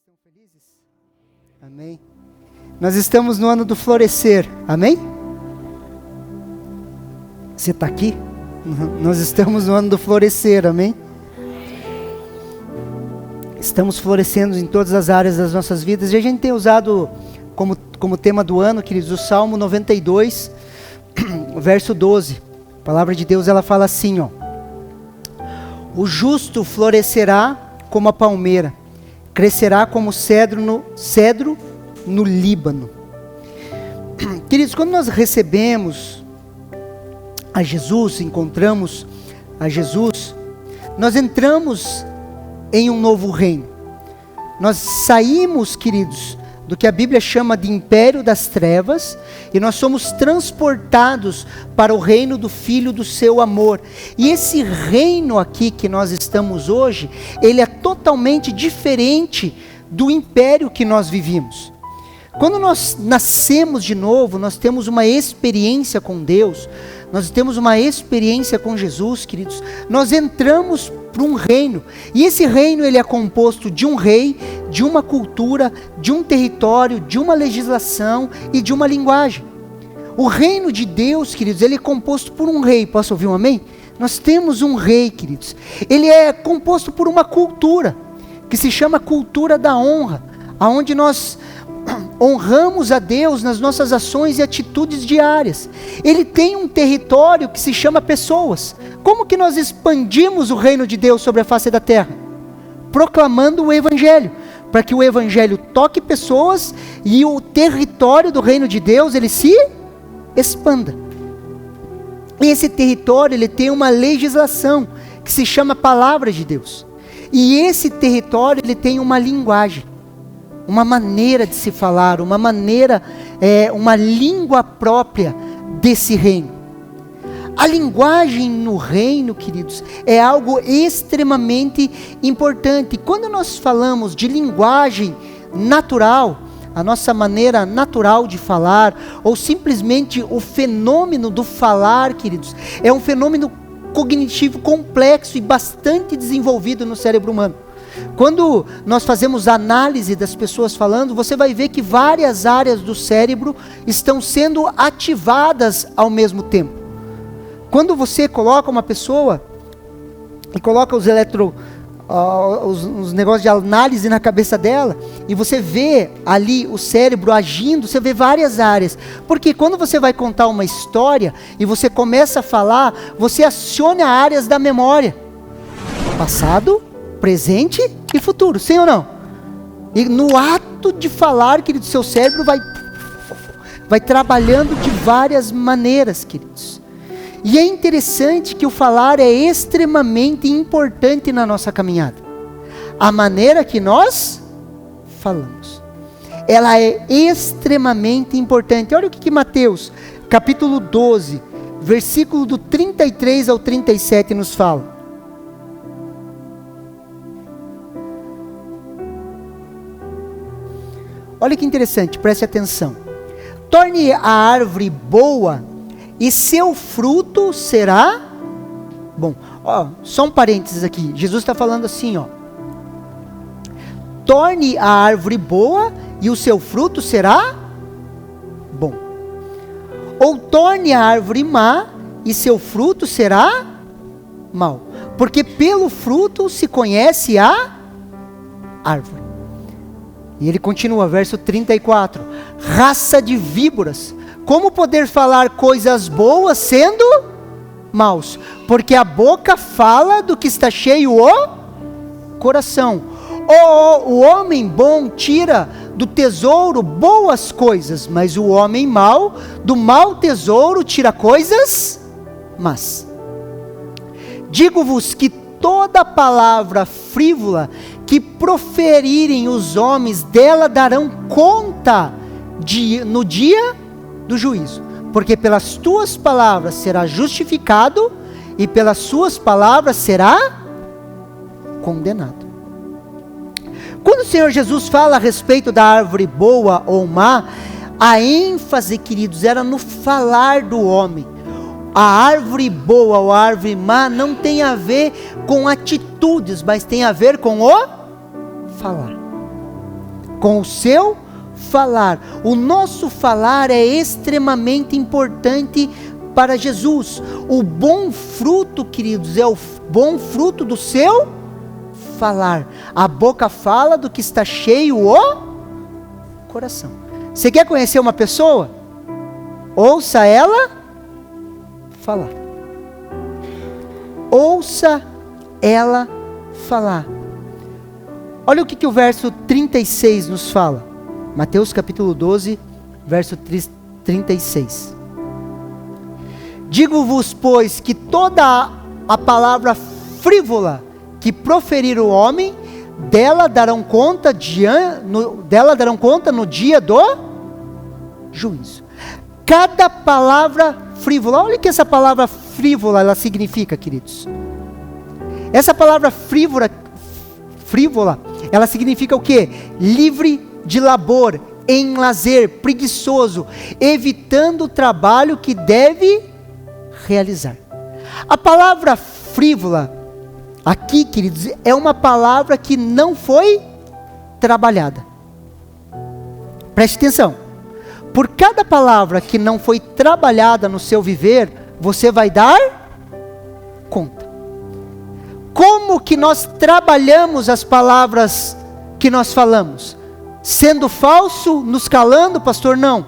Estão felizes? Amém. Nós estamos no ano do florescer, amém? Você está aqui? Nós estamos no ano do florescer, amém? Estamos florescendo em todas as áreas das nossas vidas. E a gente tem usado como tema do ano, queridos, o Salmo 92, verso 12. A palavra de Deus, ela fala assim, ó: o justo florescerá como a palmeira, crescerá como cedro no Líbano. Queridos, quando nós recebemos a Jesus, encontramos a Jesus, nós entramos em um novo reino. Nós saímos, queridos, do que a Bíblia chama de império das trevas, e nós somos transportados para o reino do Filho do seu amor. E esse reino aqui que nós estamos hoje, ele é totalmente diferente do império que nós vivíamos. Quando nós nascemos de novo, nós temos uma experiência com Deus, nós temos uma experiência com Jesus, queridos. Nós entramos para um reino, e esse reino ele é composto de um rei, de uma cultura, de um território, de uma legislação e de uma linguagem. O reino de Deus, queridos, ele é composto por um rei. Posso ouvir um amém? Nós temos um rei, queridos. Ele é composto por uma cultura, que se chama cultura da honra, aonde nós honramos a Deus nas nossas ações e atitudes diárias. Ele tem um território que se chama pessoas. Como que nós expandimos o reino de Deus sobre a face da terra? Proclamando o Evangelho, para que o Evangelho toque pessoas e o território do reino de Deus, ele se expanda. E esse território, ele tem uma legislação, que se chama Palavra de Deus. E esse território, ele tem uma linguagem, uma maneira de se falar, uma maneira, uma língua própria desse reino. A linguagem no reino, queridos, é algo extremamente importante. Quando nós falamos de linguagem natural, a nossa maneira natural de falar, ou simplesmente o fenômeno do falar, queridos, é um fenômeno cognitivo complexo e bastante desenvolvido no cérebro humano. Quando nós fazemos análise das pessoas falando, você vai ver que várias áreas do cérebro estão sendo ativadas ao mesmo tempo. Quando você coloca uma pessoa e coloca os negócios de análise na cabeça dela, e você vê ali o cérebro agindo, você vê várias áreas. Porque quando você vai contar uma história e você começa a falar, você aciona áreas da memória: passado, presente e futuro, sim ou não? E no ato de falar, querido, seu cérebro vai trabalhando de várias maneiras, queridos. E é interessante que o falar é extremamente importante na nossa caminhada. A maneira que nós falamos, ela é extremamente importante. Olha o que Mateus, capítulo 12, versículo do 33 ao 37 nos fala. Olha que interessante, preste atenção. Torne a árvore boa e seu fruto será bom. Ó, só um parênteses aqui. Jesus está falando assim, ó: torne a árvore boa e o seu fruto será bom. Ou torne a árvore má e seu fruto será mau. Porque pelo fruto se conhece a árvore. E ele continua, verso 34. Raça de víboras, como poder falar coisas boas sendo maus? Porque a boca fala do que está cheio o coração. O homem bom tira do tesouro boas coisas, mas o homem mau, do mau tesouro, tira coisas más. Digo-vos que toda palavra frívola que proferirem os homens, dela darão conta no dia do juízo. Porque pelas tuas palavras será justificado, e pelas suas palavras será condenado. Quando o Senhor Jesus fala a respeito da árvore boa ou má, a ênfase, queridos, era no falar do homem. A árvore boa ou a árvore má não tem a ver com atitudes, mas tem a ver com o falar. Com o seu falar. O nosso falar é extremamente importante para Jesus. O bom fruto, queridos, é o bom fruto do seu falar. A boca fala do que está cheio o coração. Você quer conhecer uma pessoa? Ouça ela falar. Ouça ela falar. Olha o que o verso 36 nos fala. Mateus capítulo 12, verso 36. Digo-vos, pois, que toda a palavra frívola que proferir o homem, dela darão conta no dia do juízo. Cada palavra frívola, olha o que essa palavra frívola ela significa, queridos. Essa palavra frívola, ela significa o quê? Livre de labor, em lazer, preguiçoso, evitando o trabalho que deve realizar. A palavra frívola, aqui, queridos, é uma palavra que não foi trabalhada. Preste atenção. Por cada palavra que não foi trabalhada no seu viver, você vai dar conta. Como que nós trabalhamos as palavras que nós falamos? Sendo falso, nos calando, pastor? Não.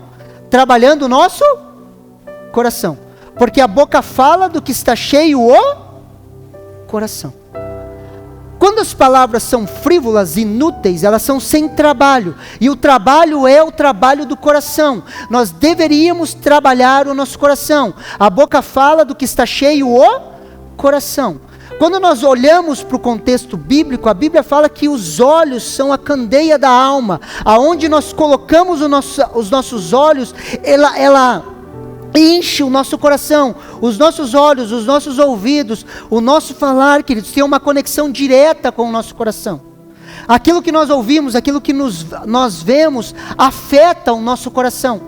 Trabalhando o nosso coração. Porque a boca fala do que está cheio o coração. Quando as palavras são frívolas, inúteis, elas são sem trabalho. E o trabalho é o trabalho do coração. Nós deveríamos trabalhar o nosso coração. A boca fala do que está cheio o coração. Quando nós olhamos para o contexto bíblico, a Bíblia fala que os olhos são a candeia da alma. Aonde nós colocamos os nossos olhos, ela enche o nosso coração. Os nossos olhos, os nossos ouvidos, o nosso falar, queridos, tem uma conexão direta com o nosso coração. Aquilo que nós ouvimos, aquilo que nós vemos, afeta o nosso coração.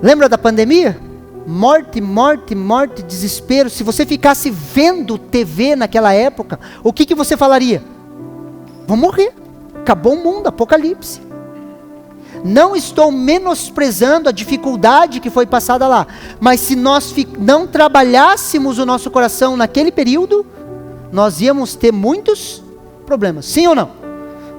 Lembra da pandemia? Morte, morte, morte, desespero. Se você ficasse vendo TV naquela época, o que você falaria? Vou morrer, acabou o mundo, apocalipse. Não estou menosprezando a dificuldade que foi passada lá, mas se nós não trabalhássemos o nosso coração naquele período, nós íamos ter muitos problemas, sim ou não?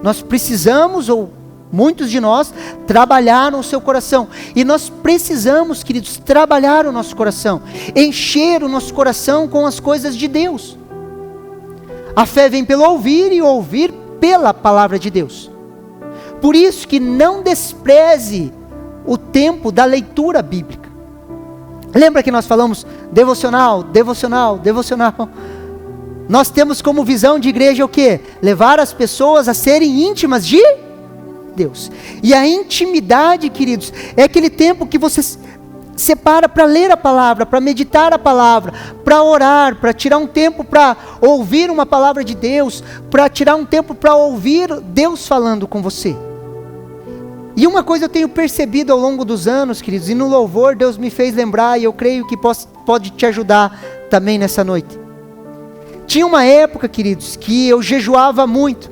Nós precisamos, ou muitos de nós, trabalhar no seu coração, e nós precisamos, queridos, trabalhar o nosso coração, encher o nosso coração com as coisas de Deus. A fé vem pelo ouvir, e ouvir pela palavra de Deus. Por isso que não despreze o tempo da leitura bíblica. Lembra que nós falamos devocional, devocional, devocional? Nós temos como visão de igreja o quê? Levar as pessoas a serem íntimas de Deus. E a intimidade, queridos, é aquele tempo que você separa para ler a palavra, para meditar a palavra, para orar, para tirar um tempo para ouvir uma palavra de Deus, para tirar um tempo para ouvir Deus falando com você. E uma coisa eu tenho percebido ao longo dos anos, queridos, e no louvor Deus me fez lembrar, e eu creio que pode te ajudar também nessa noite. Tinha uma época, queridos, que eu jejuava muito.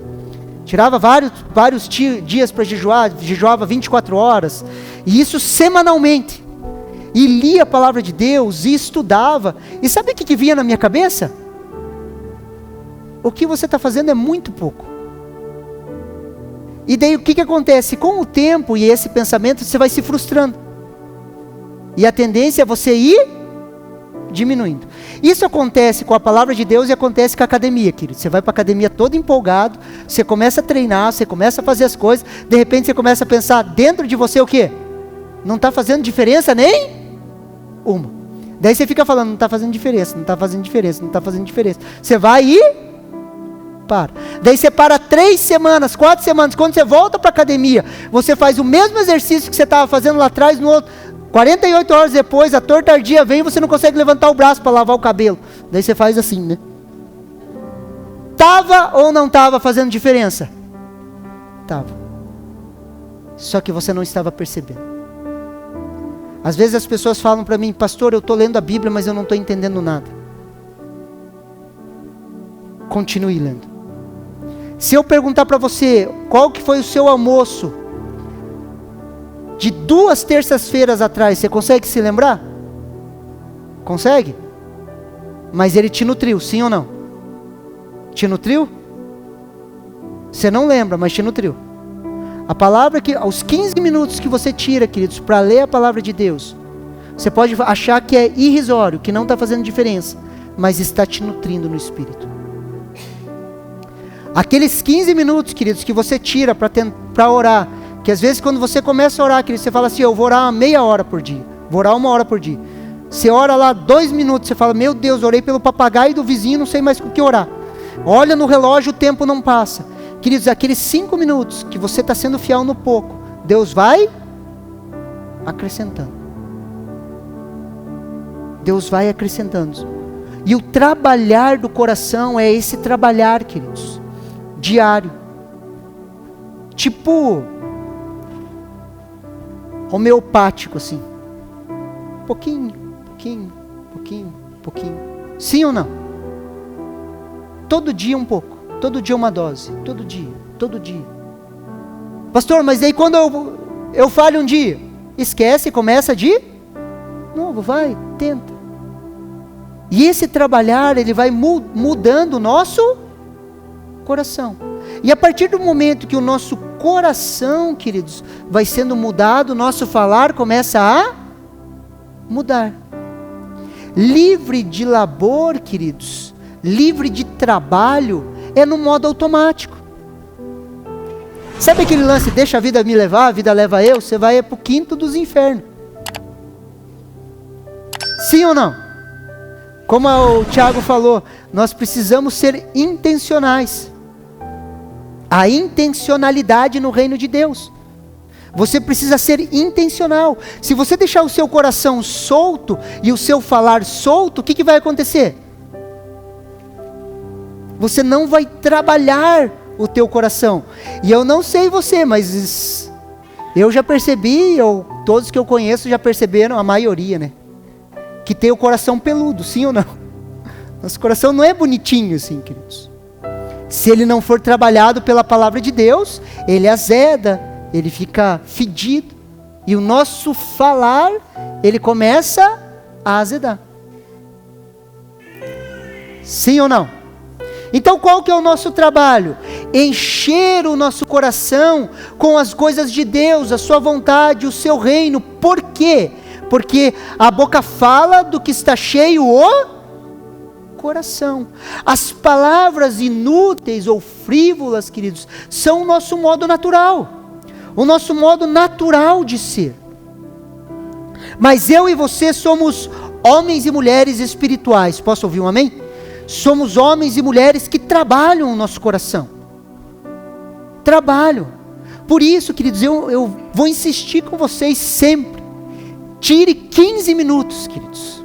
Tirava vários dias para jejuar, jejuava 24 horas, e isso semanalmente. E lia a palavra de Deus, e estudava. E sabe o que vinha na minha cabeça? O que você está fazendo é muito pouco. E daí o que acontece? Com o tempo e esse pensamento, você vai se frustrando. E a tendência é você ir diminuindo. Isso acontece com a palavra de Deus e acontece com a academia, querido. Você vai para a academia todo empolgado, você começa a treinar, você começa a fazer as coisas, de repente você começa a pensar dentro de você o quê? Não está fazendo diferença nem uma. Daí você fica falando, não está fazendo diferença, não está fazendo diferença, não está fazendo diferença. Você vai e para. Daí você para 3 semanas, 4 semanas, quando você volta para a academia, você faz o mesmo exercício que você estava fazendo lá atrás, no outro. 48 horas depois, a tortardia vem e você não consegue levantar o braço para lavar o cabelo. Daí você faz assim, né? Estava ou não estava fazendo diferença? Estava. Só que você não estava percebendo. Às vezes as pessoas falam para mim, pastor, eu estou lendo a Bíblia, mas eu não estou entendendo nada. Continue lendo. Se eu perguntar para você, qual que foi o seu almoço de 2 terças-feiras atrás, você consegue se lembrar? Consegue? Mas ele te nutriu, sim ou não? Te nutriu? Você não lembra, mas te nutriu. A palavra que, aos 15 minutos que você tira, queridos, para ler a palavra de Deus, você pode achar que é irrisório, que não está fazendo diferença, mas está te nutrindo no Espírito. Aqueles 15 minutos, queridos, que você tira para orar, que às vezes quando você começa a orar, queridos, você fala assim, eu vou orar uma meia hora por dia, vou orar 1 hora por dia. Você ora lá 2 minutos, você fala, meu Deus, orei pelo papagaio do vizinho, não sei mais o que orar. Olha no relógio, o tempo não passa. Queridos, aqueles 5 minutos que você está sendo fiel no pouco, Deus vai acrescentando. Deus vai acrescentando. E o trabalhar do coração é esse trabalhar, queridos, diário. Tipo homeopático, assim. Pouquinho. Sim ou não? Todo dia um pouco. Todo dia uma dose. Todo dia. Pastor, mas aí quando eu falho um dia, esquece, começa de novo, vai, tenta. E esse trabalhar, ele vai mudando o nosso coração. E a partir do momento que o nosso coração, queridos, vai sendo mudado, o nosso falar começa a mudar. Livre de labor, queridos, livre de trabalho, é no modo automático. Sabe aquele lance, deixa a vida me levar, a vida leva eu? Você vai para o quinto dos infernos. Sim ou não? Como o Tiago falou, nós precisamos ser intencionais. A intencionalidade no reino de Deus. Você precisa ser intencional. Se você deixar o seu coração solto e o seu falar solto, o que vai acontecer? Você não vai trabalhar o teu coração. E eu não sei você, mas eu já percebi, todos que eu conheço já perceberam, a maioria, né? Que tem o coração peludo, sim ou não? Nosso coração não é bonitinho assim, queridos. Se ele não for trabalhado pela palavra de Deus, ele azeda, ele fica fedido. E o nosso falar, ele começa a azedar. Sim ou não? Então qual que é o nosso trabalho? Encher o nosso coração com as coisas de Deus, a sua vontade, o seu reino. Por quê? Porque a boca fala do que está cheio o coração. As palavras inúteis ou frívolas, queridos, são o nosso modo natural. O nosso modo natural de ser. Mas eu e você somos homens e mulheres espirituais. Posso ouvir um amém? Somos homens e mulheres que trabalham o nosso coração. Trabalham. Por isso, queridos, eu vou insistir com vocês sempre. Tire 15 minutos, queridos.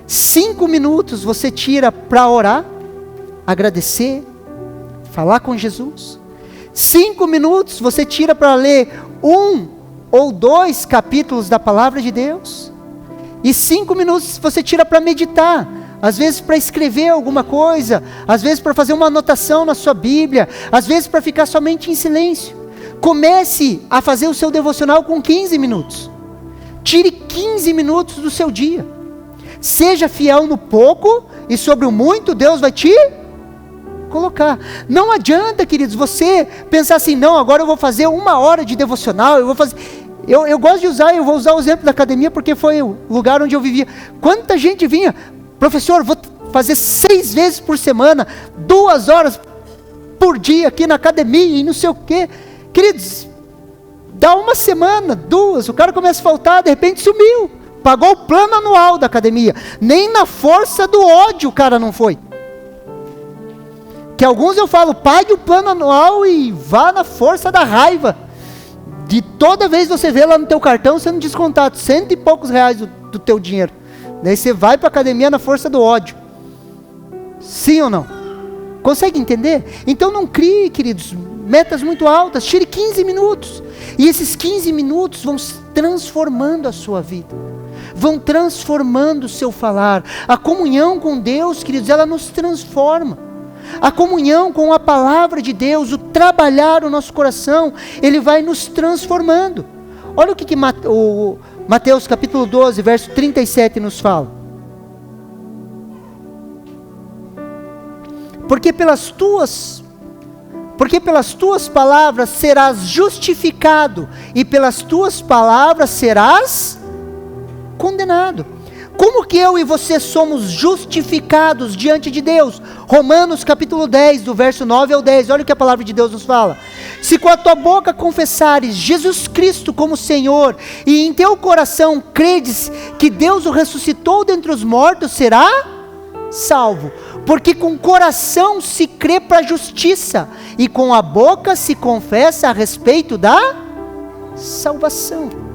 5 minutos você tira para orar, agradecer, falar com Jesus. 5 minutos você tira para ler 1 ou 2 capítulos da palavra de Deus. E 5 minutos você tira para meditar. Às vezes para escrever alguma coisa, às vezes para fazer uma anotação na sua Bíblia, às vezes para ficar somente em silêncio. Comece a fazer o seu devocional com 15 minutos. Tire 15 minutos do seu dia. Seja fiel no pouco e sobre o muito Deus vai te colocar. Não adianta, queridos, você pensar assim, não, agora eu vou fazer 1 hora de devocional, eu gosto de usar, eu vou usar o exemplo da academia porque foi o lugar onde eu vivia. Quanta gente vinha, professor, vou fazer 6 vezes por semana, 2 horas por dia aqui na academia e não sei o quê. Queridos, dá 1 semana, 2, o cara começa a faltar, de repente sumiu. Pagou o plano anual da academia. Nem na força do ódio o cara não foi. Que alguns eu falo, pague o plano anual e vá na força da raiva. De toda vez você vê lá no teu cartão sendo descontado 100 e poucos reais do teu dinheiro. Daí você vai para a academia na força do ódio. Sim ou não? Consegue entender? Então não crie, queridos, metas muito altas. Tire 15 minutos. E esses 15 minutos vão transformando a sua vida. Vão transformando o seu falar. A comunhão com Deus, queridos, ela nos transforma. A comunhão com a palavra de Deus, o trabalhar o nosso coração, ele vai nos transformando. Olha o que o Mateus capítulo 12, verso 37 nos fala. Porque pelas tuas palavras serás justificado, e pelas tuas palavras serás condenado. Como que eu e você somos justificados diante de Deus? Romanos capítulo 10, do verso 9 ao 10, olha o que a palavra de Deus nos fala. Se com a tua boca confessares Jesus Cristo como Senhor, e em teu coração credes que Deus o ressuscitou dentre os mortos, será salvo. Porque com o coração se crê para a justiça, e com a boca se confessa a respeito da salvação.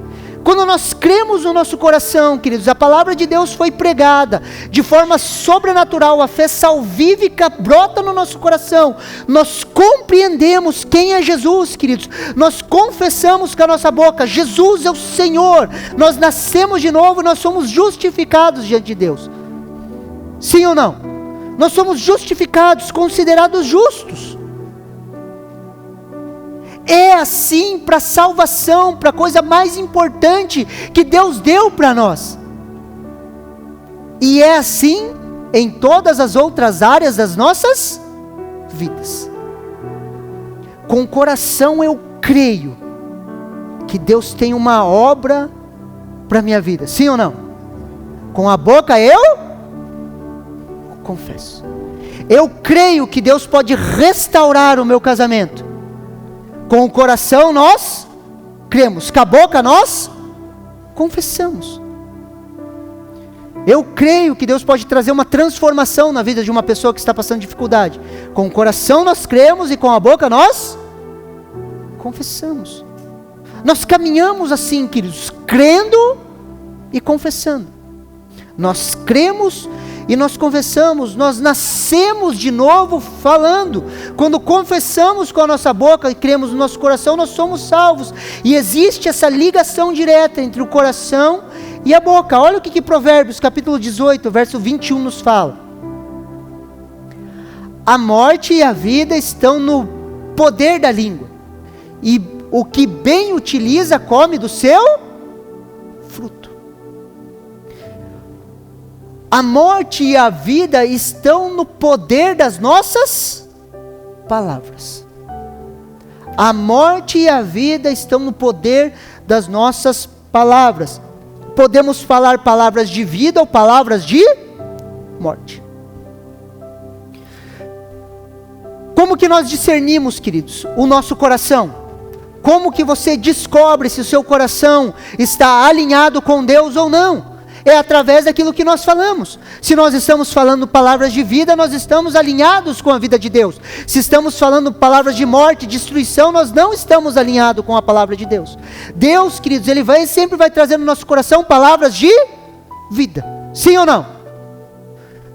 Quando nós cremos no nosso coração, queridos, a palavra de Deus foi pregada de forma sobrenatural, a fé salvífica brota no nosso coração, nós compreendemos quem é Jesus, queridos, nós confessamos com a nossa boca, Jesus é o Senhor, nós nascemos de novo, nós somos justificados diante de Deus. Sim ou não? Nós somos justificados, considerados justos. É assim para a salvação, para a coisa mais importante que Deus deu para nós. E é assim em todas as outras áreas das nossas vidas. Com o coração eu creio que Deus tem uma obra para a minha vida. Sim ou não? Com a boca eu confesso. Eu creio que Deus pode restaurar o meu casamento. Com o coração nós cremos, com a boca nós confessamos. Eu creio que Deus pode trazer uma transformação na vida de uma pessoa que está passando dificuldade. Com o coração nós cremos e com a boca nós confessamos. Nós caminhamos assim, queridos, crendo e confessando. Nós cremos e nós confessamos, nós nascemos de novo falando. Quando confessamos com a nossa boca e cremos no nosso coração, nós somos salvos. E existe essa ligação direta entre o coração e a boca. Olha o que Provérbios capítulo 18, verso 21 nos fala. A morte e a vida estão no poder da língua, e o que bem utiliza come do seu fruto. A morte e a vida estão no poder das nossas palavras. A morte e a vida estão no poder das nossas palavras. Podemos falar palavras de vida ou palavras de morte. Como que nós discernimos, queridos, o nosso coração? Como que você descobre se o seu coração está alinhado com Deus ou não? É através daquilo que nós falamos. Se nós estamos falando palavras de vida, nós estamos alinhados com a vida de Deus. Se estamos falando palavras de morte, destruição, nós não estamos alinhados com a palavra de Deus. Deus, queridos, Ele sempre vai trazer no nosso coração palavras de vida. Sim ou não?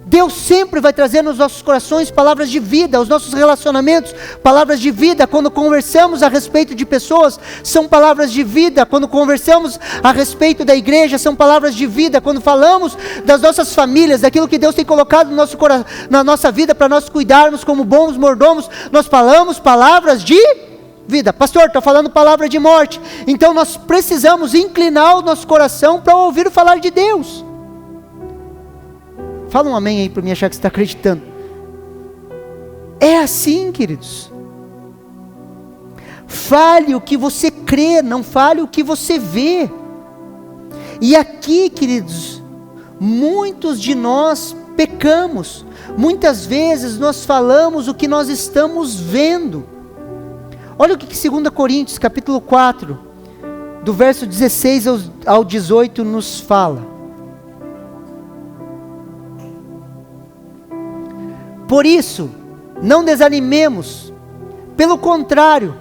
Deus sempre vai trazer nos nossos corações palavras de vida, aos nossos relacionamentos, palavras de vida. Quando conversamos a respeito de pessoas, são palavras de vida. Quando conversamos a respeito da igreja, são palavras de vida. Quando falamos das nossas famílias, daquilo que Deus tem colocado no nosso na nossa vida para nós cuidarmos como bons mordomos, nós falamos palavras de vida. Pastor, estou falando palavra de morte. Então nós precisamos inclinar o nosso coração para ouvir falar de Deus. Fala um amém aí para mim achar que você está acreditando. É assim, queridos. Fale o que você crê, não fale o que você vê. E aqui, queridos, muitos de nós pecamos. Muitas vezes nós falamos o que nós estamos vendo. Olha o que 2 Coríntios capítulo 4, do verso 16 ao 18 nos fala. Por isso, não desanimemos, pelo contrário,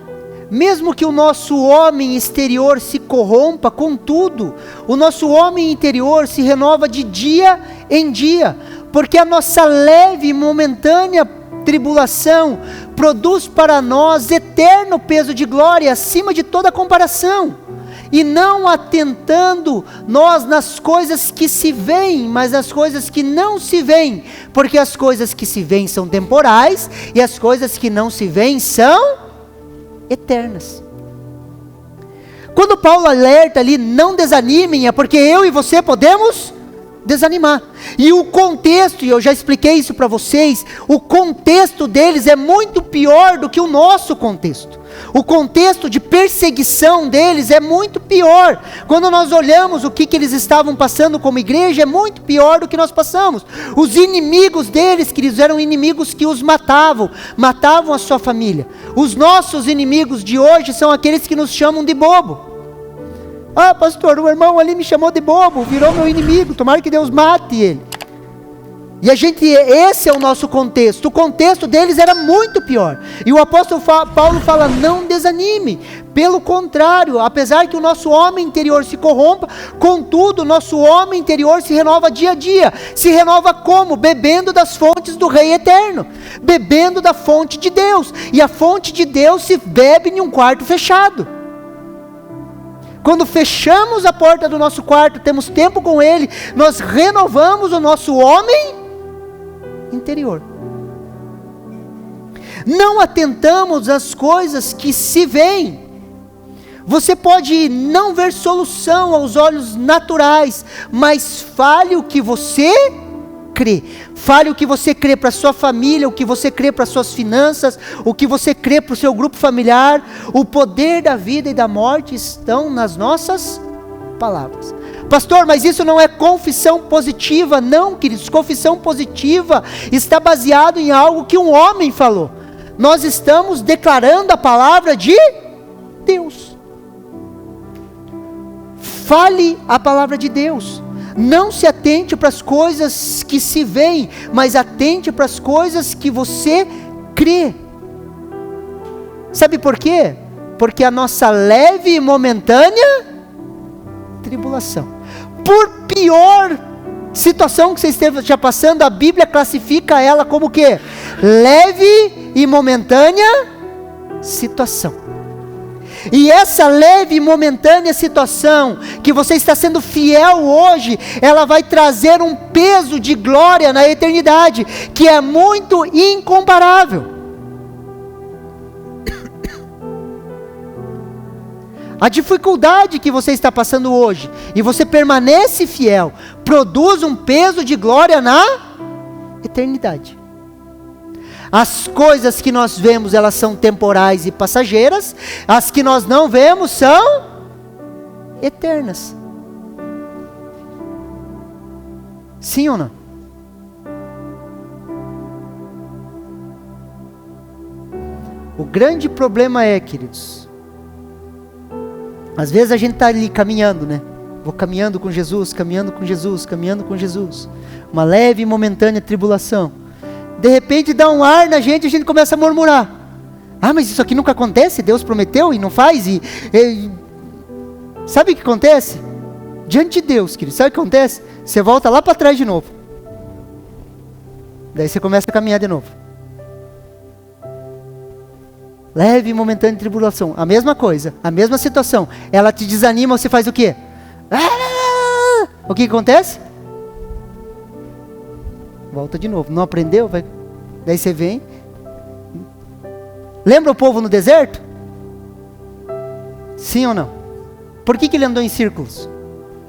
mesmo que o nosso homem exterior se corrompa, contudo, o nosso homem interior se renova de dia em dia, porque a nossa leve e momentânea tribulação produz para nós eterno peso de glória acima de toda comparação. e não atentando nós nas coisas que se veem, mas nas coisas que não se veem, porque as coisas que se veem são temporais, e as coisas que não se veem são eternas. Quando Paulo alerta ali, não desanimem, é porque eu e você podemos desanimar. E o contexto, e eu já expliquei isso para vocês, o contexto deles é muito pior do que o nosso contexto. O contexto de perseguição deles é muito pior. Quando nós olhamos o que eles estavam passando como igreja, é muito pior do que nós passamos. Os inimigos deles, queridos, eram inimigos que os matavam a sua família. Os nossos inimigos de hoje são aqueles que nos chamam de bobo. Ah, pastor, o irmão ali me chamou de bobo, virou meu inimigo, tomara que Deus mate ele. E esse é o nosso contexto. O contexto deles era muito pior. E o apóstolo Paulo fala, não desanime. Pelo contrário, apesar que o nosso homem interior se corrompa, contudo, o nosso homem interior se renova dia a dia. Se renova como? Bebendo das fontes do Rei Eterno. Bebendo da fonte de Deus. E a fonte de Deus se bebe em um quarto fechado. Quando fechamos a porta do nosso quarto, temos tempo com Ele, nós renovamos o nosso homem interior. Não atentamos às coisas que se veem. Você pode não ver solução aos olhos naturais, mas fale o que você crê. Fale o que você crê para a sua família, o que você crê para as suas finanças, o que você crê para o seu grupo familiar. O poder da vida e da morte estão nas nossas palavras. Pastor, mas isso não é confissão positiva. Não, queridos, confissão positiva está baseado em algo que um homem falou. Nós estamos declarando a palavra de Deus. Fale a palavra de Deus. Não se atente para as coisas que se veem, mas atente para as coisas que você crê. Sabe por quê? Porque a nossa leve e momentânea tribulação, por pior situação que você esteja passando, a Bíblia classifica ela como o quê? Leve e momentânea situação. E essa leve e momentânea situação, que você está sendo fiel hoje, ela vai trazer um peso de glória na eternidade, que é muito incomparável. A dificuldade que você está passando hoje, e você permanece fiel, produz um peso de glória na eternidade. As coisas que nós vemos, elas são temporais e passageiras. As que nós não vemos são eternas. Sim ou não? O grande problema é, queridos, às vezes a gente está ali caminhando, né? Vou caminhando com Jesus, caminhando com Jesus, caminhando com Jesus. Uma leve e momentânea tribulação. De repente dá um ar na gente e a gente começa a murmurar. Ah, mas isso aqui nunca acontece, Deus prometeu e não faz. Sabe o que acontece? Diante de Deus, querido, sabe o que acontece? Você volta lá para trás de novo. Daí você começa a caminhar de novo. Leve e momentânea tribulação, a mesma coisa, a mesma situação. Ela te desanima, você faz o quê? O que acontece? Volta de novo, não aprendeu? Vai. Daí você vem. Lembra o povo no deserto? Sim ou não? Por que ele andou em círculos?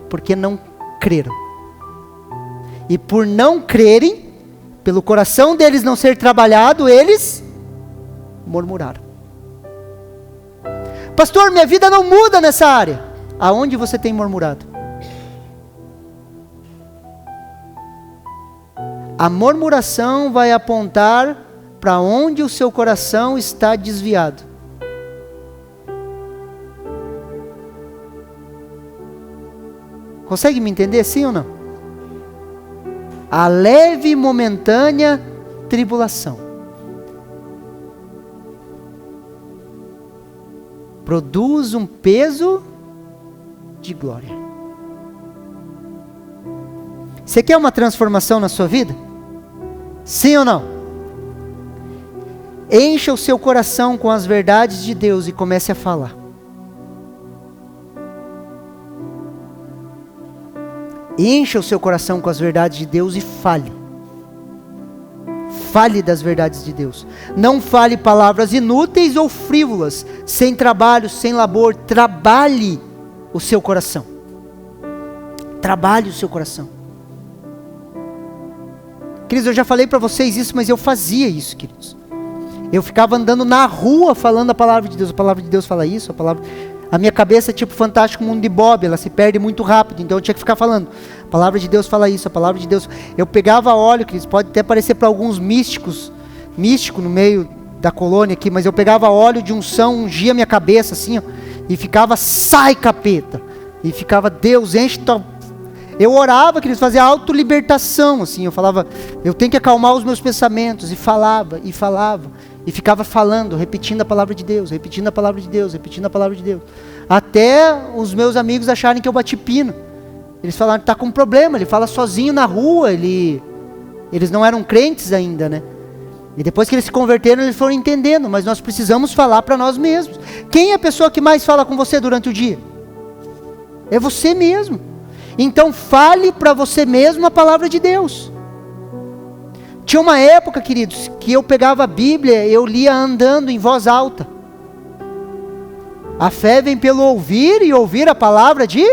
Porque não creram. E por não crerem, pelo coração deles não ser trabalhado, eles murmuraram. Pastor, minha vida não muda nessa área. Aonde você tem murmurado? A murmuração vai apontar para onde o seu coração está desviado. Consegue me entender, sim ou não? A leve e momentânea tribulação produz um peso de glória. Você quer uma transformação na sua vida? Sim ou não? Encha o seu coração com as verdades de Deus e comece a falar. Encha o seu coração com as verdades de Deus e fale. Fale das verdades de Deus. Não fale palavras inúteis ou frívolas, sem trabalho, sem labor. Trabalhe o seu coração. Trabalhe o seu coração. Queridos, eu já falei para vocês isso, mas eu fazia isso, queridos. Eu ficava andando na rua falando a palavra de Deus. A palavra de Deus fala isso, a minha cabeça é tipo Fantástico Mundo de Bob, ela se perde muito rápido, então eu tinha que ficar falando. A palavra de Deus fala isso, a palavra de Deus. Eu pegava óleo, que pode até parecer para alguns místico no meio da colônia aqui, mas eu pegava óleo de unção, ungia minha cabeça assim, ó, e ficava, sai capeta. E ficava, Deus, enche tua... Eu orava, queridos, fazia autolibertação, assim, eu falava, eu tenho que acalmar os meus pensamentos, e falava, e ficava falando, repetindo a palavra de Deus, repetindo a palavra de Deus, repetindo a palavra de Deus, até os meus amigos acharem que eu bati pino. Eles falaram, está com um problema, ele fala sozinho na rua, eles não eram crentes ainda, né? E depois que eles se converteram, eles foram entendendo, mas nós precisamos falar para nós mesmos. Quem é a pessoa que mais fala com você durante o dia? É você mesmo. Então fale para você mesmo a palavra de Deus. Tinha uma época, queridos, que eu pegava a Bíblia, eu lia andando em voz alta. A fé vem pelo ouvir, e ouvir a palavra de...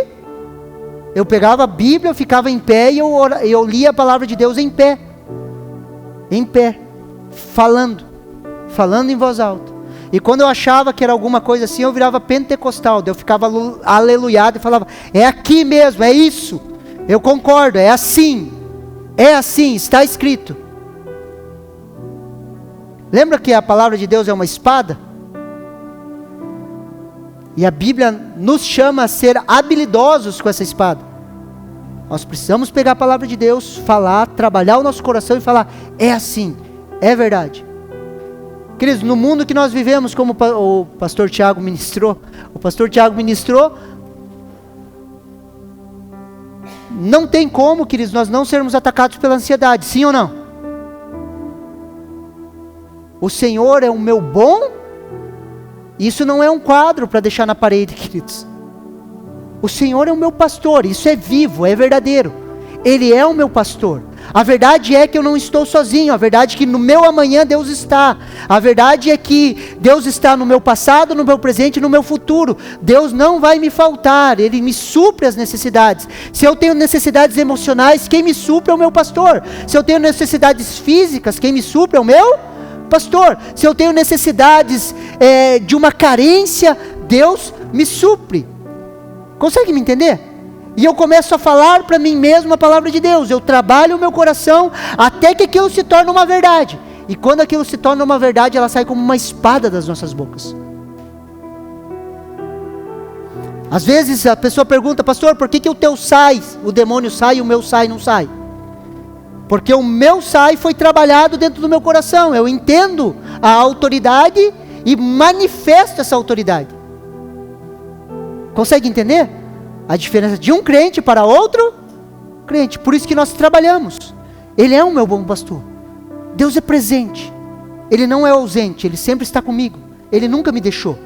Eu pegava a Bíblia, eu ficava em pé, e eu lia a palavra de Deus em pé. Em pé. Falando em voz alta. E quando eu achava que era alguma coisa assim, eu virava pentecostal. Eu ficava aleluiado e falava, é aqui mesmo, é isso. Eu concordo, é assim, está escrito. Lembra que a palavra de Deus é uma espada? E a Bíblia nos chama a ser habilidosos com essa espada. Nós precisamos pegar a palavra de Deus, falar, trabalhar o nosso coração e falar, é assim, é verdade. Queridos, no mundo que nós vivemos, como o pastor Tiago ministrou, não tem como, queridos, nós não sermos atacados pela ansiedade, sim ou não? O Senhor é o meu bom, isso não é um quadro para deixar na parede, queridos. O Senhor é o meu pastor, isso é vivo, é verdadeiro. Ele é o meu pastor. A verdade é que eu não estou sozinho, a verdade é que no meu amanhã Deus está, a verdade é que Deus está no meu passado, no meu presente e no meu futuro. Deus não vai me faltar, Ele me supre as necessidades. Se eu tenho necessidades emocionais, quem me supre é o meu pastor. Se eu tenho necessidades físicas, quem me supre é o meu pastor. Se eu tenho necessidades de uma carência, Deus me supre. Consegue me entender? E eu começo a falar para mim mesmo a palavra de Deus. Eu trabalho o meu coração até que aquilo se torne uma verdade. E quando aquilo se torna uma verdade, ela sai como uma espada das nossas bocas. Às vezes a pessoa pergunta, pastor, por que o teu sai, o demônio sai e o meu sai não sai? Porque o meu sai foi trabalhado dentro do meu coração. Eu entendo a autoridade e manifesto essa autoridade. Consegue entender? A diferença de um crente para outro crente. Por isso que nós trabalhamos. Ele é o meu bom pastor. Deus é presente. Ele não é ausente. Ele sempre está comigo. Ele nunca me deixou.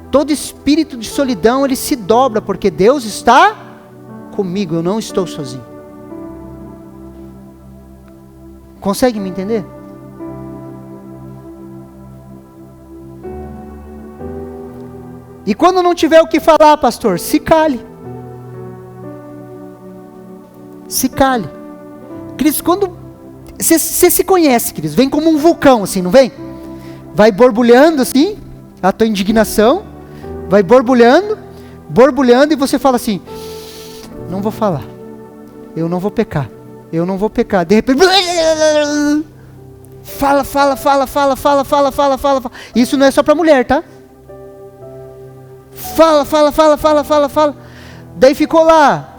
Todo espírito de solidão, ele se dobra. Porque Deus está comigo. Eu não estou sozinho. Consegue me entender? E quando não tiver o que falar, pastor, se cale. Se cale. Queridos, quando... Você se conhece, queridos. Vem como um vulcão, assim, não vem? Vai borbulhando, assim, a tua indignação. Vai borbulhando, e você fala assim, não vou falar. Eu não vou pecar. Eu não vou pecar. De repente... Fala. Isso não é só para mulher, tá? Fala. Daí ficou lá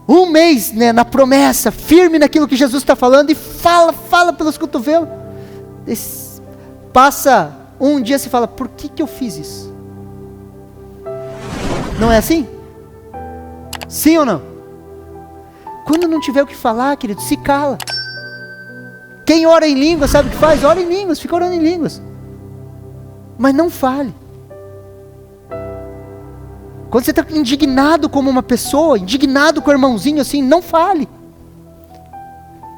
um mês, né, na promessa, firme naquilo que Jesus está falando, e fala pelos cotovelos. Passa um dia, se fala, por que eu fiz isso? Não é assim? Sim ou não? Quando não tiver o que falar, querido, se cala. Quem ora em línguas, sabe o que faz? Ora em línguas, fica orando em línguas. Mas não fale. Quando você está indignado como uma pessoa, indignado com o irmãozinho assim, não fale.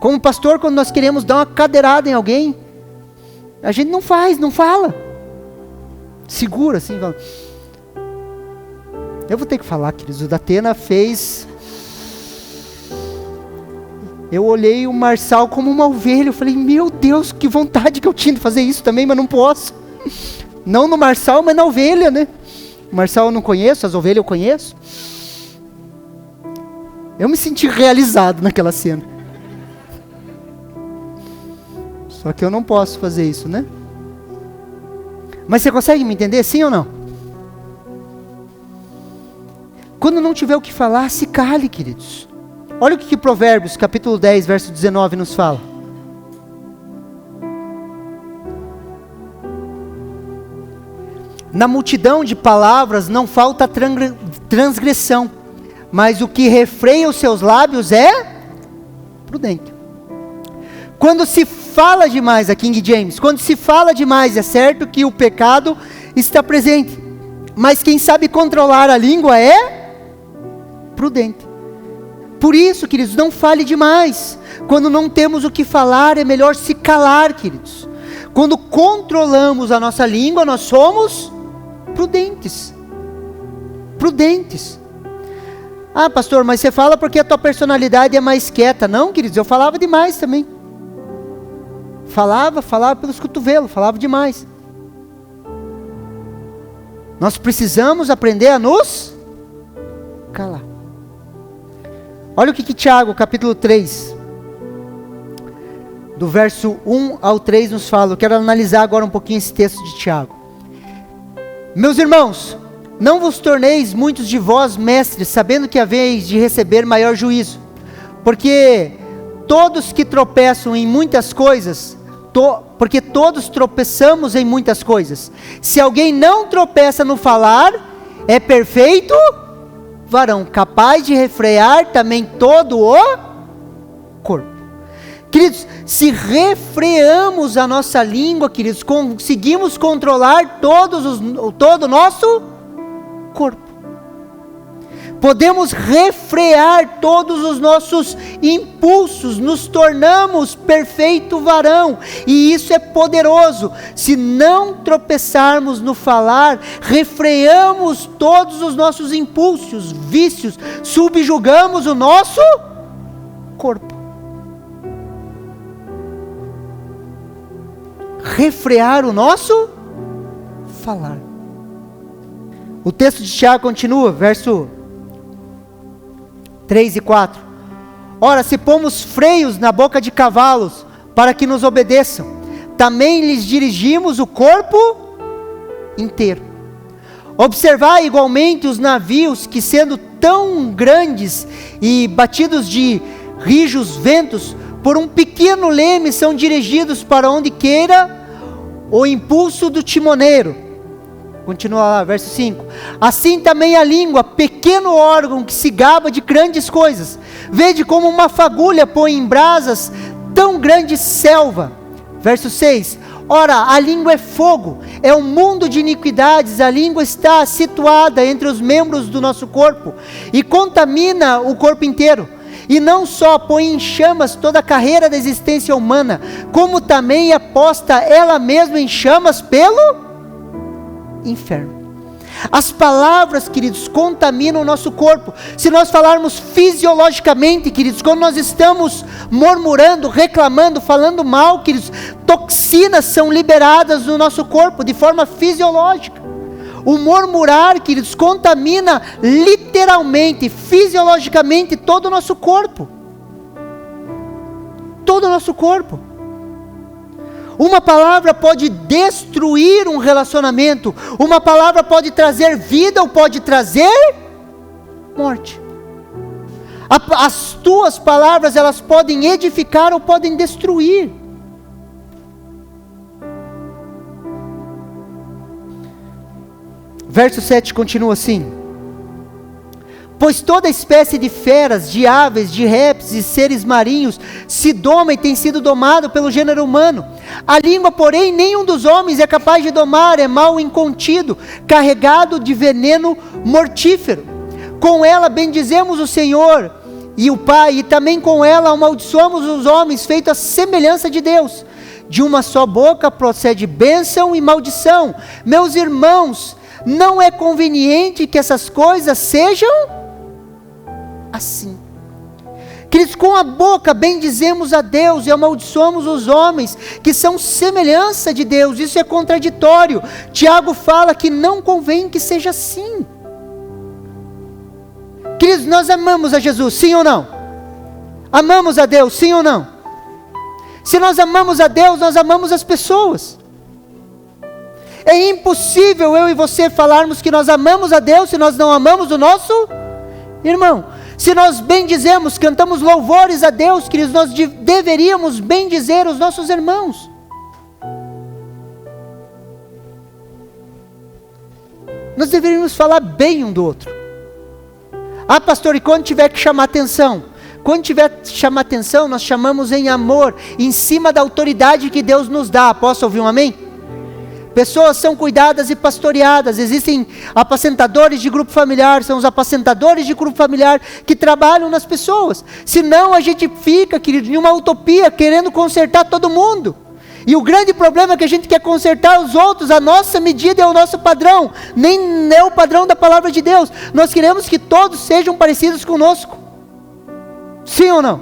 Como pastor, quando nós queremos dar uma cadeirada em alguém, a gente não faz, não fala. Segura assim, fala. Eu vou ter que falar, queridos. O Datena fez... Eu olhei o Marçal como uma ovelha. Eu falei, meu Deus, que vontade que eu tinha de fazer isso também, mas não posso. Não no Marçal, mas na ovelha, né? O Marçal eu não conheço, as ovelhas eu conheço. Eu me senti realizado naquela cena. Só que eu não posso fazer isso, né? Mas você consegue me entender, sim ou não? Quando não tiver o que falar, se cale, queridos. Olha o que Provérbios, capítulo 10, verso 19 nos fala. Na multidão de palavras não falta transgressão, mas o que refreia os seus lábios é prudente. Quando se fala demais, a King James, quando se fala demais, é certo que o pecado está presente, mas quem sabe controlar a língua é prudente. Por isso, queridos, não fale demais. Quando não temos o que falar, é melhor se calar, queridos. Quando controlamos a nossa língua, nós somos prudentes. Prudentes. Ah, pastor, mas você fala porque a tua personalidade é mais quieta. Não, queridos, eu falava demais também. Falava pelos cotovelos, falava demais. Nós precisamos aprender a nos calar. Olha o que Tiago, capítulo 3, do verso 1 ao 3 nos fala. Eu quero analisar agora um pouquinho esse texto de Tiago. Meus irmãos, não vos torneis muitos de vós mestres, sabendo que haveis de receber maior juízo. Porque todos que tropeçam em muitas coisas, porque todos tropeçamos em muitas coisas. Se alguém não tropeça no falar, é perfeito varão, capaz de refrear também todo o corpo. Queridos, se refreamos a nossa língua, queridos, conseguimos controlar todo o nosso corpo. Podemos refrear todos os nossos impulsos, nos tornamos perfeito varão, e isso é poderoso. Se não tropeçarmos no falar, refreamos todos os nossos impulsos, vícios, subjugamos o nosso corpo. Refrear o nosso falar. O texto de Tiago continua, verso 3 e 4. Ora, se pomos freios na boca de cavalos, para que nos obedeçam, também lhes dirigimos o corpo inteiro. Observai igualmente os navios, que sendo tão grandes e batidos de rijos ventos, por um pequeno leme são dirigidos para onde queira o impulso do timoneiro. Continua lá, verso 5. Assim também a língua, pequeno órgão que se gaba de grandes coisas. Vede como uma fagulha põe em brasas tão grande selva. Verso 6. Ora, a língua é fogo, é um mundo de iniquidades. A língua está situada entre os membros do nosso corpo e contamina o corpo inteiro. E não só põe em chamas toda a carreira da existência humana, como também é posta ela mesma em chamas pelo inferno. As palavras, queridos, contaminam o nosso corpo. Se nós falarmos fisiologicamente, queridos, quando nós estamos murmurando, reclamando, falando mal, queridos, toxinas são liberadas no nosso corpo de forma fisiológica. O murmurar, queridos, contamina literalmente, fisiologicamente todo o nosso corpo. Todo o nosso corpo. Uma palavra pode destruir um relacionamento. Uma palavra pode trazer vida ou pode trazer morte. As tuas palavras, elas podem edificar ou podem destruir. Verso 7 continua assim. Pois toda espécie de feras, de aves, de répteis e seres marinhos se doma e tem sido domado pelo gênero humano. A língua, porém, nenhum dos homens é capaz de domar, é mal incontido, carregado de veneno mortífero. Com ela bendizemos o Senhor e o Pai, e também com ela amaldiçoamos os homens, feitos à semelhança de Deus. De uma só boca procede bênção e maldição. Meus irmãos, não é conveniente que essas coisas sejam assim. Queridos, com a boca bendizemos a Deus e amaldiçoamos os homens que são semelhança de Deus. Isso é contraditório. Tiago fala que não convém que seja assim. Queridos, nós amamos a Jesus, sim ou não? Amamos a Deus, sim ou não? Se nós amamos a Deus, nós amamos as pessoas. É impossível eu e você falarmos que nós amamos a Deus se nós não amamos o nosso irmão. Se nós bendizemos, cantamos louvores a Deus, queridos, nós deveríamos bendizer os nossos irmãos. Nós deveríamos falar bem um do outro. Ah, pastor, e quando tiver que chamar atenção? Quando tiver que chamar atenção, nós chamamos em amor, em cima da autoridade que Deus nos dá. Posso ouvir um amém? Pessoas são cuidadas e pastoreadas. Existem apacentadores de grupo familiar, são os apacentadores de grupo familiar que trabalham nas pessoas. Senão a gente fica, querido, em uma utopia, querendo consertar todo mundo. E o grande problema é que a gente quer consertar os outros, a nossa medida é o nosso padrão, nem é o padrão da palavra de Deus. Nós queremos que todos sejam parecidos conosco. Sim ou não?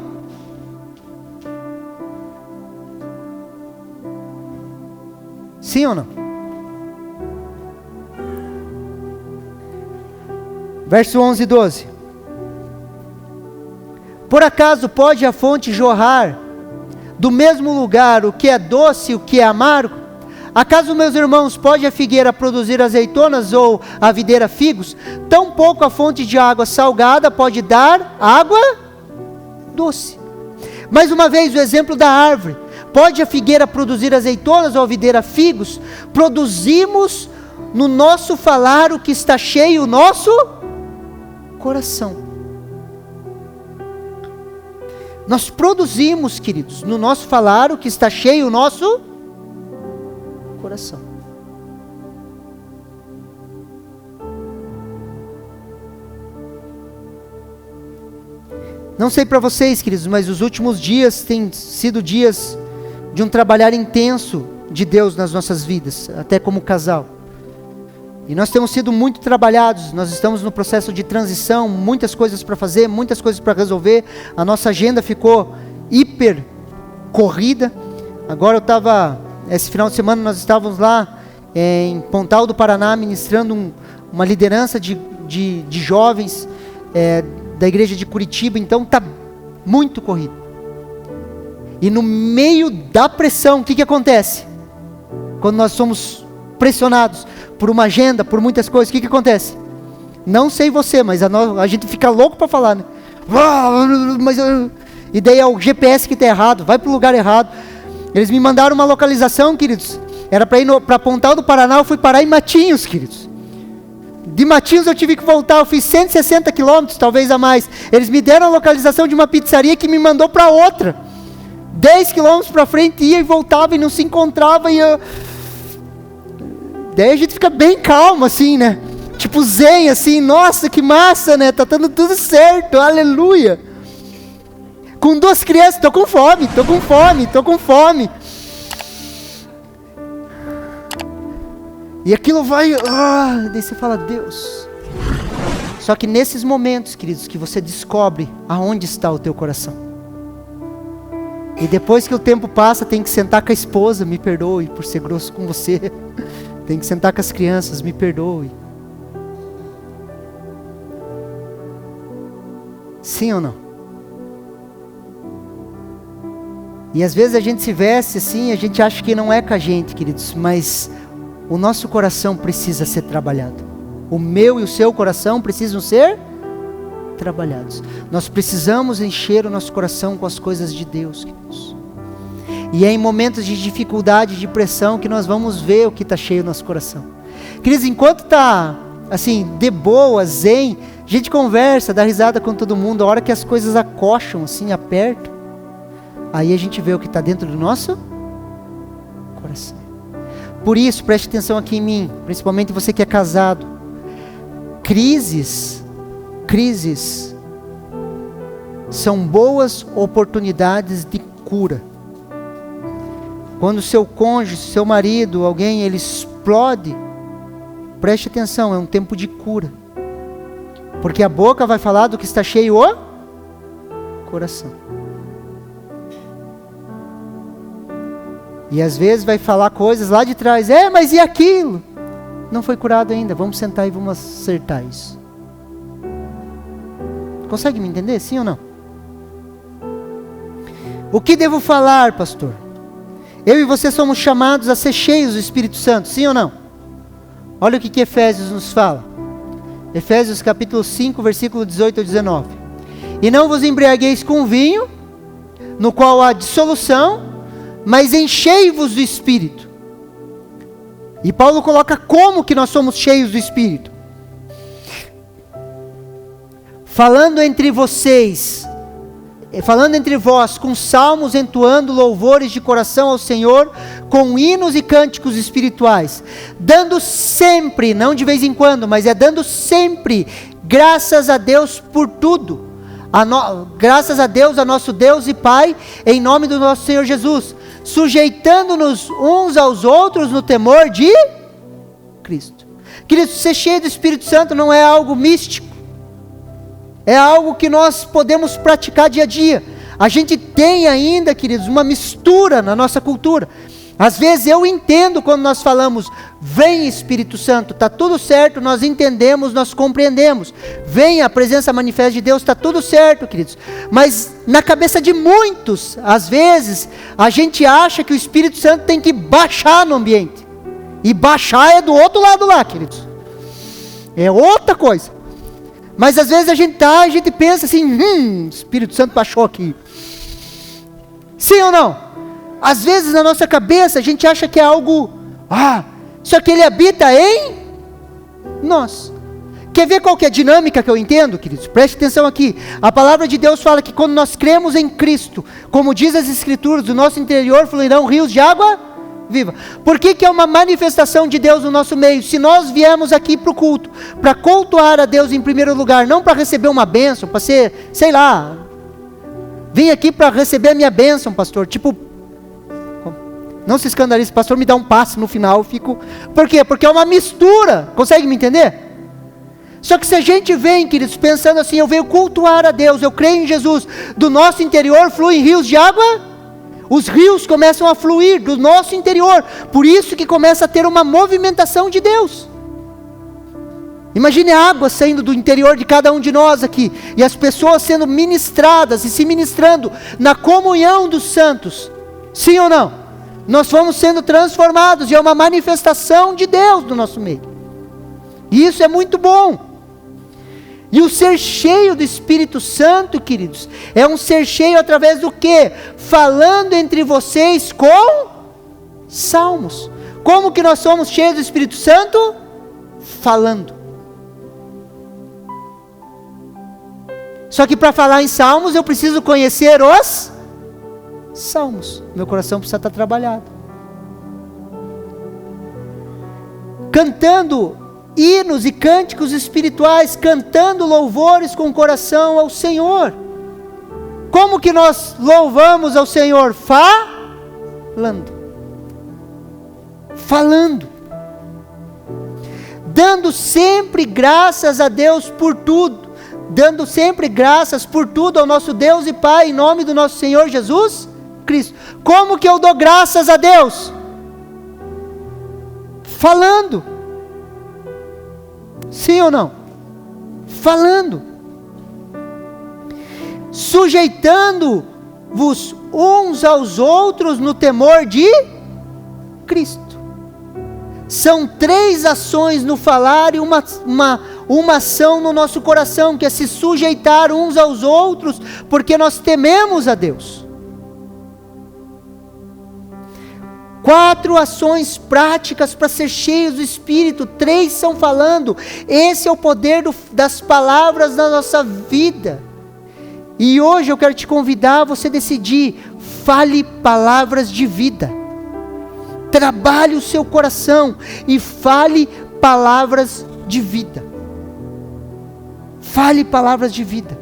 Sim ou não? Verso 11 e 12. Por acaso pode a fonte jorrar do mesmo lugar o que é doce e o que é amargo? Acaso, meus irmãos, pode a figueira produzir azeitonas ou a videira figos? Tampouco a fonte de água salgada pode dar água doce. Mais uma vez o exemplo da árvore. Pode a figueira produzir azeitonas ou a videira figos? Produzimos no nosso falar o que está cheio o nosso coração. Nós produzimos, queridos, no nosso falar o que está cheio o nosso coração. Não sei para vocês, queridos, mas os últimos dias têm sido dias de um trabalhar intenso de Deus nas nossas vidas, até como casal. E nós temos sido muito trabalhados, nós estamos no processo de transição, muitas coisas para fazer, muitas coisas para resolver. A nossa agenda ficou hiper corrida. Agora esse final de semana nós estávamos lá em Pontal do Paraná, ministrando uma liderança de jovens da igreja de Curitiba, então está muito corrido. E no meio da pressão, o que acontece? Quando nós somos pressionados por uma agenda, por muitas coisas, o que acontece? Não sei você, mas a gente fica louco para falar, né? E daí é o GPS que está errado, vai para o lugar errado. Eles me mandaram uma localização, queridos, era para ir para Pontal do Paraná, eu fui parar em Matinhos, queridos. De Matinhos eu tive que voltar, eu fiz 160 quilômetros, talvez a mais. Eles me deram a localização de uma pizzaria que me mandou para outra. 10 quilômetros para frente, ia e voltava e não se encontrava, e daí a gente fica bem calmo assim, né? Tipo zen assim, nossa, que massa, né? Tá dando tudo certo, aleluia. Com 2 crianças, tô com fome. E aquilo vai, daí você fala, Deus. Só que nesses momentos, queridos, que você descobre aonde está o teu coração. E depois que o tempo passa, tem que sentar com a esposa, me perdoe por ser grosso com você. Tem que sentar com as crianças, me perdoe. Sim ou não? E às vezes a gente se veste assim, a gente acha que não é com a gente, queridos, mas o nosso coração precisa ser trabalhado. O meu e o seu coração precisam ser trabalhados. Nós precisamos encher o nosso coração com as coisas de Deus, queridos. E é em momentos de dificuldade, de pressão, que nós vamos ver o que está cheio no nosso coração. Queridos, enquanto está assim, de boa, zen, A gente conversa, dá risada com todo mundo, a hora que as coisas acocham, assim, apertam, aí a gente vê o que está dentro do nosso coração. Por isso, preste atenção aqui em mim, principalmente você que é casado. Crises são boas oportunidades de cura. Quando seu cônjuge, seu marido, alguém, ele explode, preste atenção, é um tempo de cura. Porque a boca vai falar do que está cheio o coração. E às vezes vai falar coisas lá de trás. Mas e aquilo? Não foi curado ainda. Vamos sentar e vamos acertar isso. Consegue me entender? Sim ou não? O que devo falar, pastor? Eu e você somos chamados a ser cheios do Espírito Santo. Sim ou não? Olha o que Efésios nos fala. Efésios capítulo 5, versículo 18 a 19. E não vos embriagueis com vinho, no qual há dissolução, mas enchei-vos do Espírito. E Paulo coloca como que nós somos cheios do Espírito. Falando entre vós, com salmos, entoando louvores de coração ao Senhor, com hinos e cânticos espirituais, dando sempre, não de vez em quando, mas dando sempre, graças a Deus por tudo, graças a Deus, a nosso Deus e Pai, em nome do nosso Senhor Jesus, sujeitando-nos uns aos outros no temor de Cristo. Queridos, ser cheio do Espírito Santo não é algo místico, é algo que nós podemos praticar dia a dia. A gente tem ainda, queridos, uma mistura na nossa cultura. Às vezes eu entendo quando nós falamos, vem Espírito Santo, está tudo certo, nós entendemos, nós compreendemos. Vem a presença manifesta de Deus, está tudo certo, queridos. Mas na cabeça de muitos, às vezes, a gente acha que o Espírito Santo tem que baixar no ambiente. E baixar é do outro lado lá, queridos. É outra coisa. Mas às vezes a gente pensa assim, o Espírito Santo baixou aqui. Sim ou não? Às vezes na nossa cabeça a gente acha que é algo, só que ele habita em nós. Quer ver qual que é a dinâmica que eu entendo, queridos? Preste atenção aqui. A palavra de Deus fala que quando nós cremos em Cristo, como diz as Escrituras, do nosso interior fluirão rios de água viva. Por que é uma manifestação de Deus no nosso meio? Se nós viemos aqui para o culto, para cultuar a Deus em primeiro lugar, não para receber uma bênção, para ser, sei lá, vim aqui para receber a minha bênção, pastor, tipo, não se escandalize, pastor, me dá um passe no final, eu fico, por quê? Porque é uma mistura, consegue me entender? Só que se a gente vem, queridos, pensando assim, eu venho cultuar a Deus, eu creio em Jesus, do nosso interior fluem rios de água. Os rios começam a fluir do nosso interior. Por isso que começa a ter uma movimentação de Deus. Imagine a água saindo do interior de cada um de nós aqui. E as pessoas sendo ministradas e se ministrando na comunhão dos santos. Sim ou não? Nós vamos sendo transformados e é uma manifestação de Deus no nosso meio. E isso é muito bom. E o ser cheio do Espírito Santo, queridos, é um ser cheio através do quê? Falando entre vocês com salmos. Como que nós somos cheios do Espírito Santo? Falando. Só que para falar em salmos, eu preciso conhecer os salmos. Meu coração precisa estar trabalhado. Cantando hinos e cânticos espirituais, cantando louvores com o coração ao Senhor. Como que nós louvamos ao Senhor? Falando. Dando sempre graças a Deus por tudo. Dando sempre graças por tudo ao nosso Deus e Pai, em nome do nosso Senhor Jesus Cristo. Como que eu dou graças a Deus? Falando. Sim ou não? Falando. Sujeitando-vos uns aos outros no temor de Cristo. São 3 ações no falar e uma ação no nosso coração, que é se sujeitar uns aos outros, porque nós tememos a Deus. 4 ações práticas para ser cheios do Espírito, 3 são falando. Esse é o poder das palavras na nossa vida. E hoje eu quero te convidar a você decidir, fale palavras de vida. Trabalhe o seu coração e fale palavras de vida. Fale palavras de vida.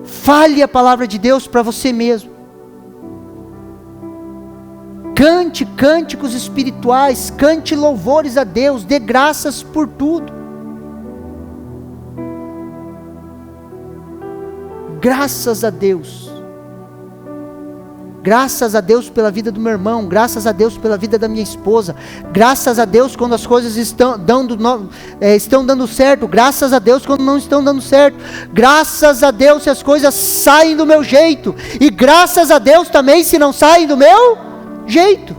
Fale a palavra de Deus para você mesmo. Cante cânticos espirituais, cante louvores a Deus, dê graças por tudo. Graças a Deus. Graças a Deus pela vida do meu irmão, graças a Deus pela vida da minha esposa, graças a Deus quando as coisas estão dando certo, graças a Deus quando não estão dando certo, graças a Deus se as coisas saem do meu jeito, e graças a Deus também se não saem do meu jeito.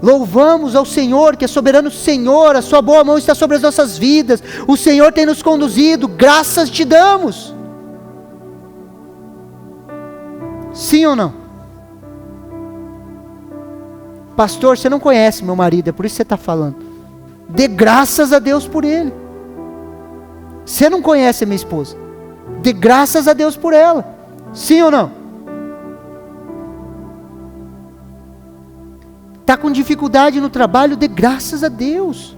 Louvamos ao Senhor, que é soberano Senhor, a sua boa mão está sobre as nossas vidas, o Senhor tem nos conduzido, graças te damos. Sim ou não? Pastor, você não conhece meu marido, é por isso que você está falando. Dê graças a Deus por ele. Você não conhece a minha esposa, dê graças a Deus por ela. Sim ou não? Está com dificuldade no trabalho, dê graças a Deus.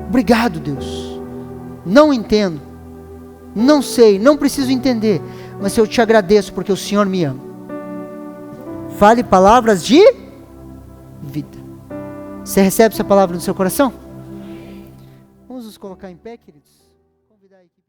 Obrigado, Deus. Não entendo, não sei, não preciso entender, mas eu te agradeço porque o Senhor me ama. Fale palavras de vida. Você recebe essa palavra no seu coração? Vamos nos colocar em pé, queridos. Convidar a equipe.